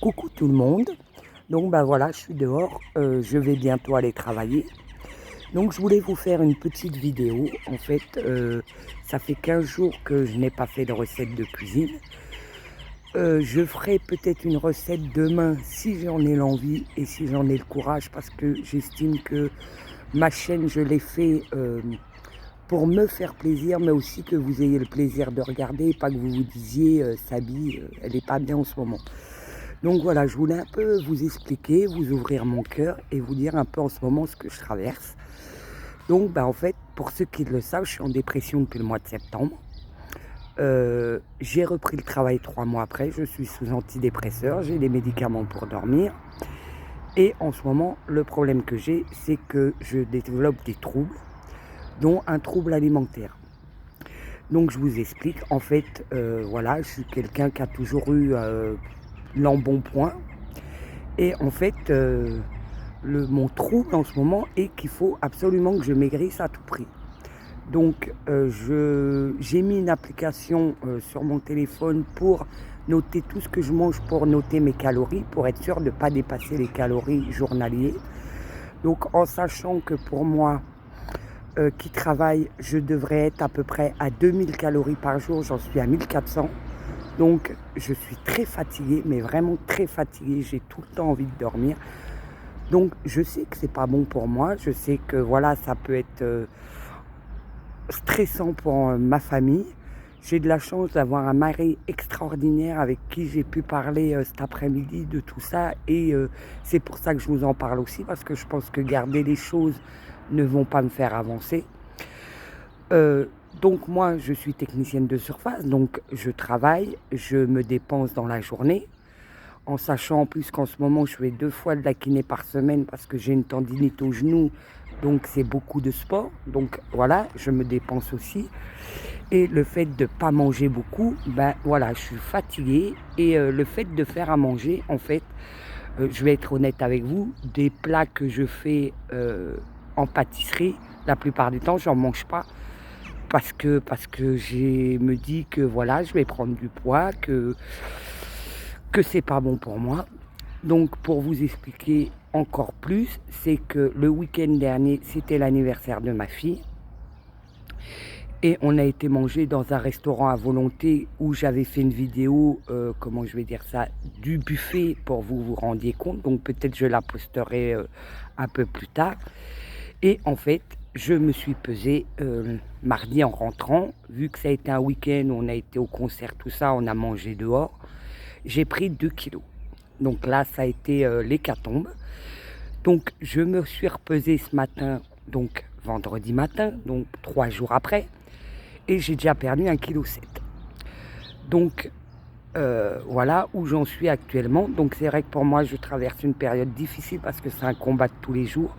Coucou tout le monde. Donc bah voilà, je suis dehors, je vais bientôt aller travailler. Donc je voulais vous faire une petite vidéo. En fait, ça fait 15 jours que je n'ai pas fait de recette de cuisine. Je ferai peut-être une recette demain si j'en ai l'envie et si j'en ai le courage parce que j'estime que ma chaîne, je l'ai fait pour me faire plaisir, mais aussi que vous ayez le plaisir de regarder et pas que vous vous disiez Sabi, elle n'est pas bien en ce moment. Donc voilà, je voulais un peu vous expliquer, vous ouvrir mon cœur et vous dire un peu en ce moment ce que je traverse. Donc bah, en fait, pour ceux qui le savent, je suis en dépression depuis le mois de septembre. J'ai repris le travail 3 mois après, je suis sous antidépresseur, j'ai des médicaments pour dormir. Et en ce moment, le problème que j'ai, c'est que je développe des troubles, dont un trouble alimentaire. Donc je vous explique, en fait, voilà, je suis quelqu'un qui a toujours eu l'embonpoint. Et en fait, mon trouble en ce moment est qu'il faut absolument que je maigrisse à tout prix. Donc, j'ai mis une application sur mon téléphone pour noter tout ce que je mange, pour noter mes calories, pour être sûr de ne pas dépasser les calories journaliers. Donc, en sachant que pour moi, qui travaille, je devrais être à peu près à 2000 calories par jour, j'en suis à 1400. Donc, je suis très fatiguée, mais vraiment très fatiguée. J'ai tout le temps envie de dormir. Donc, je sais que c'est pas bon pour moi. Je sais que voilà, ça peut être stressant pour ma famille. J'ai de la chance d'avoir un mari extraordinaire avec qui j'ai pu parler cet après-midi de tout ça. Et c'est pour ça que je vous en parle aussi, parce que je pense que garder les choses ne vont pas me faire avancer. Donc moi, je suis technicienne de surface, donc je travaille, je me dépense dans la journée, en sachant en plus qu'en ce moment, je fais 2 fois de la kiné par semaine parce que j'ai une tendinite au genou, donc c'est beaucoup de sport. Donc voilà, je me dépense aussi. Et le fait de ne pas manger beaucoup, ben voilà, je suis fatiguée. Et le fait de faire à manger, en fait, je vais être honnête avec vous, des plats que je fais en pâtisserie, la plupart du temps, j'en mange pas. Parce que je me dis que voilà, je vais prendre du poids, que c'est pas bon pour moi. Donc pour vous expliquer encore plus, c'est que le week-end dernier, c'était l'anniversaire de ma fille. Et on a été manger dans un restaurant à volonté où j'avais fait une vidéo, comment je vais dire ça, du buffet pour vous vous rendiez compte. Donc peut-être je la posterai un peu plus tard. Et en fait, je me suis pesée mardi en rentrant. Vu que ça a été un week-end où on a été au concert, tout ça, on a mangé dehors. J'ai pris 2 kilos. Donc là, ça a été l'hécatombe. Donc je me suis repesée ce matin, donc vendredi matin, donc 3 jours après. Et j'ai déjà perdu 1,7 kg. Donc voilà où j'en suis actuellement. Donc c'est vrai que pour moi, je traverse une période difficile parce que c'est un combat de tous les jours.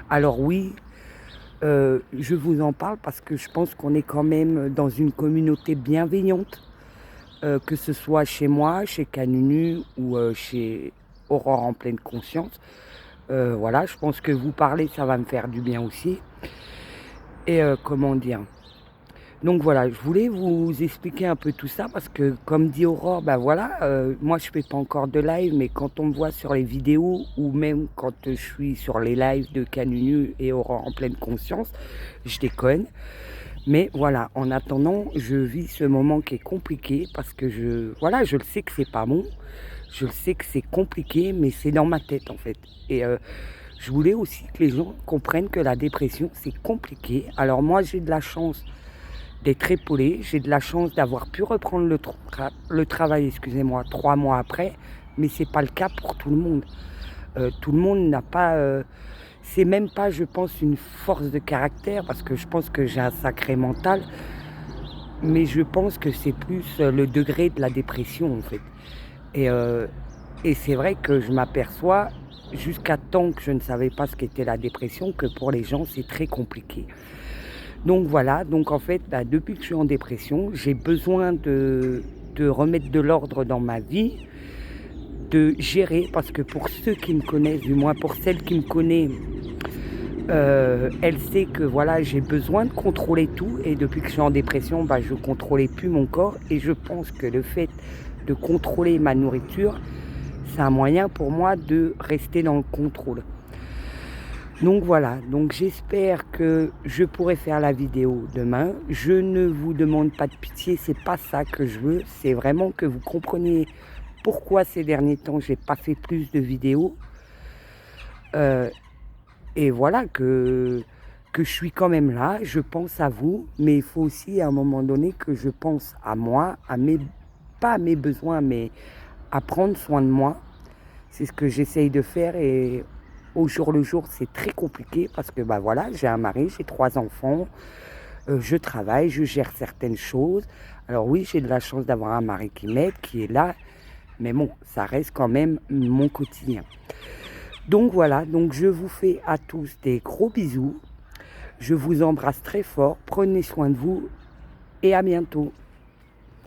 Alors oui, je vous en parle parce que je pense qu'on est quand même dans une communauté bienveillante, que ce soit chez moi, chez Canunu ou chez Aurore en pleine conscience. Voilà, je pense que vous parler, ça va me faire du bien aussi. Et comment dire, donc voilà, je voulais vous expliquer un peu tout ça parce que comme dit Aurore, ben voilà, moi je fais pas encore de live, mais quand on me voit sur les vidéos ou même quand je suis sur les lives de Canunu et Aurore en pleine conscience, je déconne. Mais voilà, en attendant, je vis ce moment qui est compliqué parce que je le sais que c'est pas bon, je le sais que c'est compliqué, mais c'est dans ma tête en fait. Et je voulais aussi que les gens comprennent que la dépression c'est compliqué. Alors moi j'ai de la chance d'être épaulée. J'ai de la chance d'avoir pu reprendre le travail, excusez-moi, 3 mois après, mais c'est pas le cas pour tout le monde. Tout le monde n'a pas... c'est même pas, je pense, une force de caractère, parce que je pense que j'ai un sacré mental, mais je pense que c'est plus le degré de la dépression, en fait. Et c'est vrai que je m'aperçois, jusqu'à temps que je ne savais pas ce qu'était la dépression, que pour les gens, c'est très compliqué. Donc voilà, donc en fait, depuis que je suis en dépression, j'ai besoin de remettre de l'ordre dans ma vie, de gérer, parce que pour ceux qui me connaissent, du moins pour celle qui me connaît, elle sait que voilà, j'ai besoin de contrôler tout, et depuis que je suis en dépression, je ne contrôlais plus mon corps, et je pense que le fait de contrôler ma nourriture, c'est un moyen pour moi de rester dans le contrôle. Donc voilà, donc j'espère que je pourrai faire la vidéo demain. Je ne vous demande pas de pitié, c'est pas ça que je veux. C'est vraiment que vous compreniez pourquoi ces derniers temps j'ai pas fait plus de vidéos. Et voilà, que je suis quand même là, je pense à vous, mais il faut aussi à un moment donné que je pense à moi, pas à mes besoins, mais à prendre soin de moi. C'est ce que j'essaye de faire et au jour le jour, c'est très compliqué parce que bah voilà, j'ai un mari, j'ai 3 enfants, je travaille, je gère certaines choses. Alors oui, j'ai de la chance d'avoir un mari qui m'aide, qui est là, mais bon, ça reste quand même mon quotidien. Donc voilà, donc je vous fais à tous des gros bisous. Je vous embrasse très fort, prenez soin de vous et à bientôt.